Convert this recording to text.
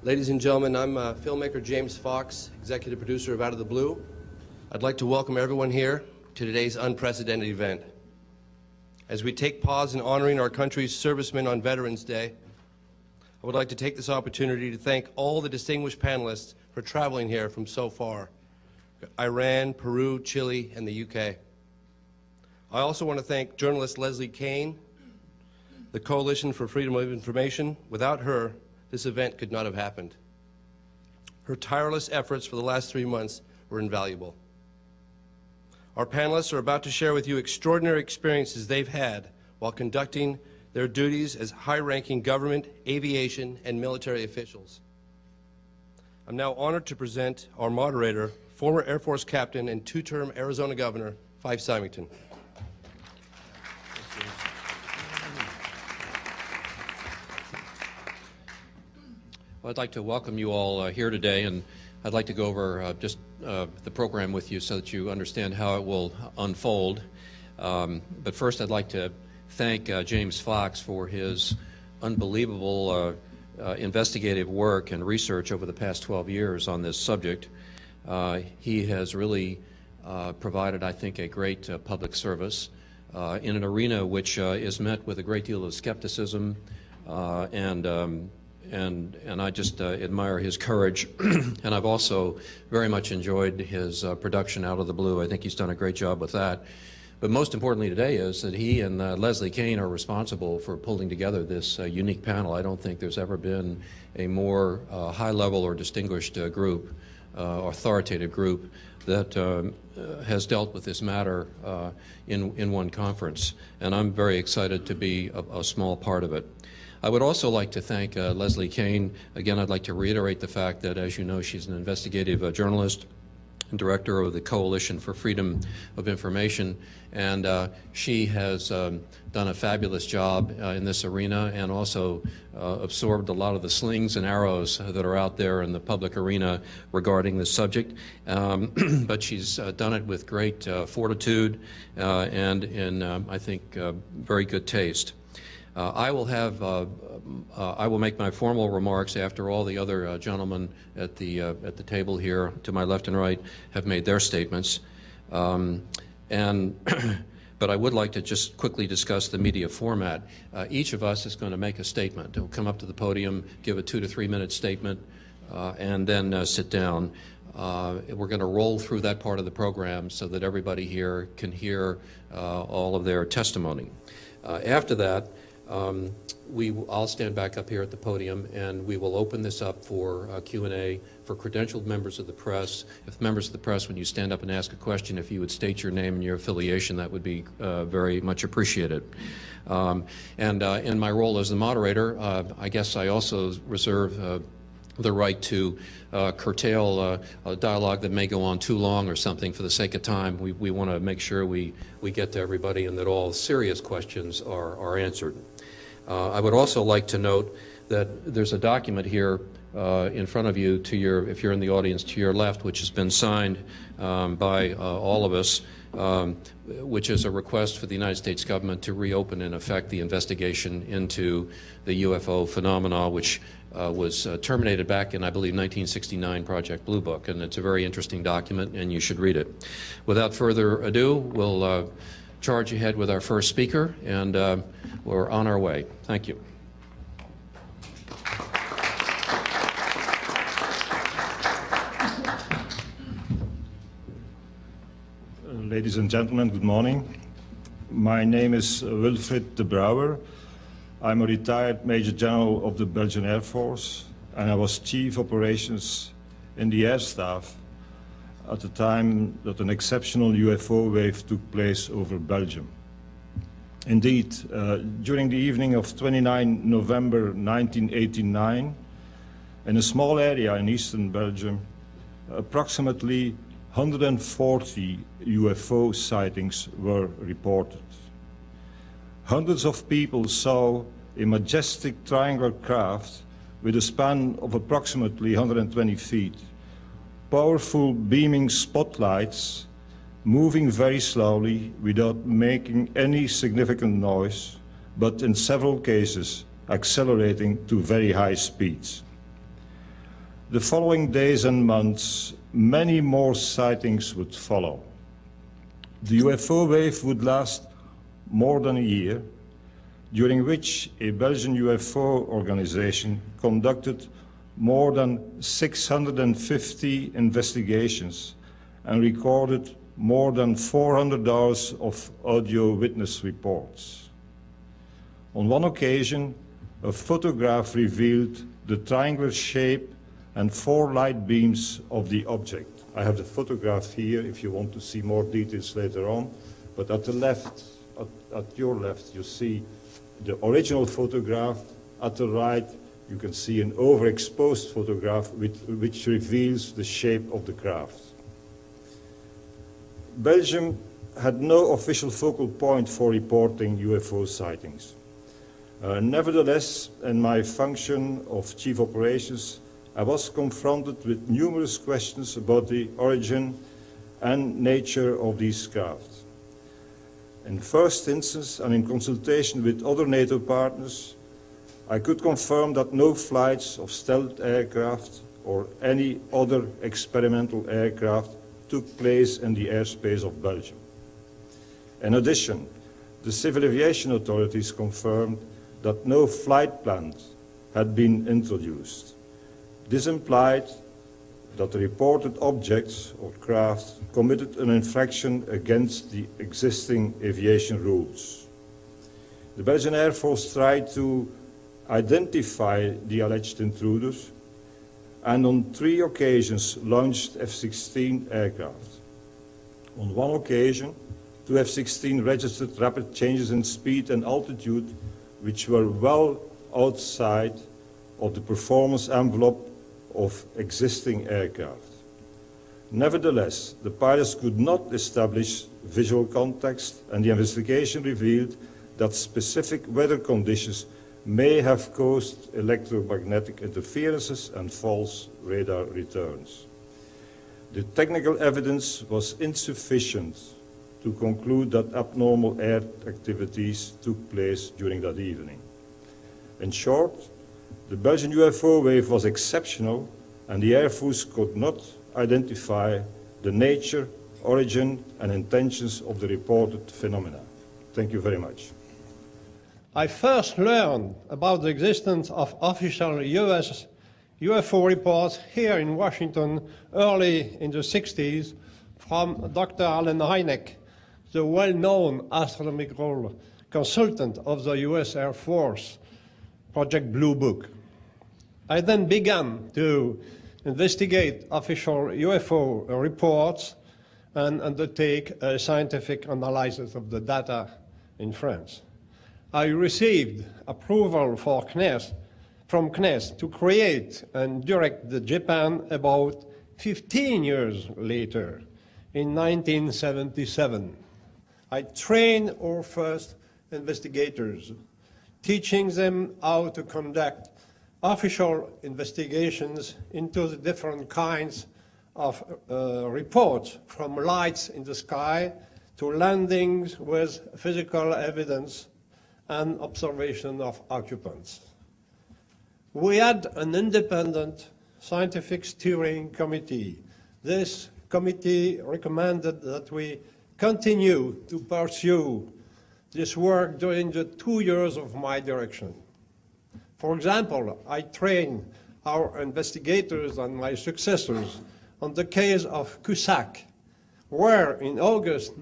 Ladies and gentlemen, I'm filmmaker James Fox, executive producer of Out of the Blue. I'd like to welcome everyone here to today's unprecedented event. As we take pause in honoring our country's servicemen on Veterans Day, I would like to take this opportunity to thank all the distinguished panelists for traveling here from so far: Iran, Peru, Chile, and the UK. I also want to thank journalist Leslie Kean, the Coalition for Freedom of Information. Without her, this event could not have happened. Her tireless efforts for the last 3 months were invaluable. Our panelists are about to share with you extraordinary experiences they've had while conducting their duties as high-ranking government, aviation, and military officials. I'm now honored to present our moderator, former Air Force captain and two-term Arizona governor, Fife Symington. Well, I'd like to welcome you all here today, and I'd like to go over just the program with you so that you understand how it will unfold. But first, I'd like to thank James Fox for his unbelievable investigative work and research over the past 12 years on this subject. He has really provided, I think, a great public service in an arena which is met with a great deal of skepticism and I just admire his courage. And I've also very much enjoyed his production Out of the Blue. I think he's done a great job with that. But most importantly today is that he and Leslie Kean are responsible for pulling together this unique panel. I don't think there's ever been a more high-level or distinguished group, authoritative group, that has dealt with this matter in one conference. And I'm very excited to be a small part of it. I would also like to thank Leslie Kean. Again, I'd like to reiterate the fact that, as you know, she's an investigative journalist and director of the Coalition for Freedom of Information, and she has done a fabulous job in this arena and also absorbed a lot of the slings and arrows that are out there in the public arena regarding this subject. But she's done it with great fortitude and in, I think, very good taste. I will make my formal remarks after all the other gentlemen at the table here to my left and right have made their statements. But I would like to just quickly discuss the media format. Each of us is going to make a statement. We'll come up to the podium, give a 2 to 3 minute statement, and then sit down. We're going to roll through that part of the program so that everybody here can hear all of their testimony. After that, I'll stand back up here at the podium, and we will open this up for Q&A for credentialed members of the press. If members of the press, when you stand up and ask a question, if you would state your name and your affiliation, that would be very much appreciated. In my role as the moderator, I guess I also reserve the right to curtail a dialogue that may go on too long or something for the sake of time. We want to make sure we get to everybody and that all serious questions are answered. I would also like to note that there's a document here in front of you, if you're in the audience, to your left, which has been signed by all of us, which is a request for the United States government to reopen, in effect, the investigation into the UFO phenomena, which was terminated back in, I believe, 1969 Project Blue Book. And it's a very interesting document, and you should read it. Without further ado, we'll charge ahead with our first speaker, and we're on our way. Thank you. Ladies and gentlemen, good morning. My name is Wilfried de Brouwer. I'm a retired Major General of the Belgian Air Force, and I was Chief Operations in the Air Staff at the time that an exceptional UFO wave took place over Belgium. Indeed, during the evening of 29 November 1989, in a small area in eastern Belgium, approximately 140 UFO sightings were reported. Hundreds of people saw a majestic triangular craft with a span of approximately 120 feet, powerful beaming spotlights moving very slowly without making any significant noise, but in several cases accelerating to very high speeds. the following days and months, many more sightings would follow. The UFO wave would last more than a year, during which a Belgian UFO organization conducted more than 650 investigations and recorded more than 400 hours of audio witness reports. On one occasion, a photograph revealed the triangular shape and 4 light beams of the object. I have the photograph here if you want to see more details later on, but at the left, at your left, you see the original photograph. At the right, you can see an overexposed photograph which reveals the shape of the craft. Belgium had no official focal point for reporting UFO sightings. Nevertheless, in my function of Chief Operations, I was confronted with numerous questions about the origin and nature of these craft. In first instance, and in consultation with other NATO partners, I could confirm that no flights of stealth aircraft or any other experimental aircraft took place in the airspace of Belgium. In addition, the civil aviation authorities confirmed that no flight plans had been introduced. This implied that the reported objects or craft committed an infraction against the existing aviation rules. The Belgian Air Force tried to identify the alleged intruders and on 3 occasions launched F-16 aircraft. On one occasion, 2 F-16 registered rapid changes in speed and altitude which were well outside of the performance envelope of existing aircraft. Nevertheless, the pilots could not establish visual context, and the investigation revealed that specific weather conditions may have caused electromagnetic interferences and false radar returns. The technical evidence was insufficient to conclude that abnormal air activities took place during that evening. In short, the Belgian UFO wave was exceptional, and the Air Force could not identify the nature, origin, and intentions of the reported phenomena. Thank you very much. I first learned about the existence of official US UFO reports here in Washington early in the 60s from Dr. Allen Hynek, the well-known astronomical consultant of the US Air Force, Project Blue Book. I then began to investigate official UFO reports and undertake a scientific analysis of the data in France. I received approval from CNES to create and direct the Japan about 15 years later, in 1977. I trained our first investigators, teaching them how to conduct official investigations into the different kinds of reports, from lights in the sky to landings with physical evidence and observation of occupants. We had an independent scientific steering committee. This committee recommended that we continue to pursue this work during the 2 years of my direction. For example, I trained our investigators and my successors on the case of Cusack, where in August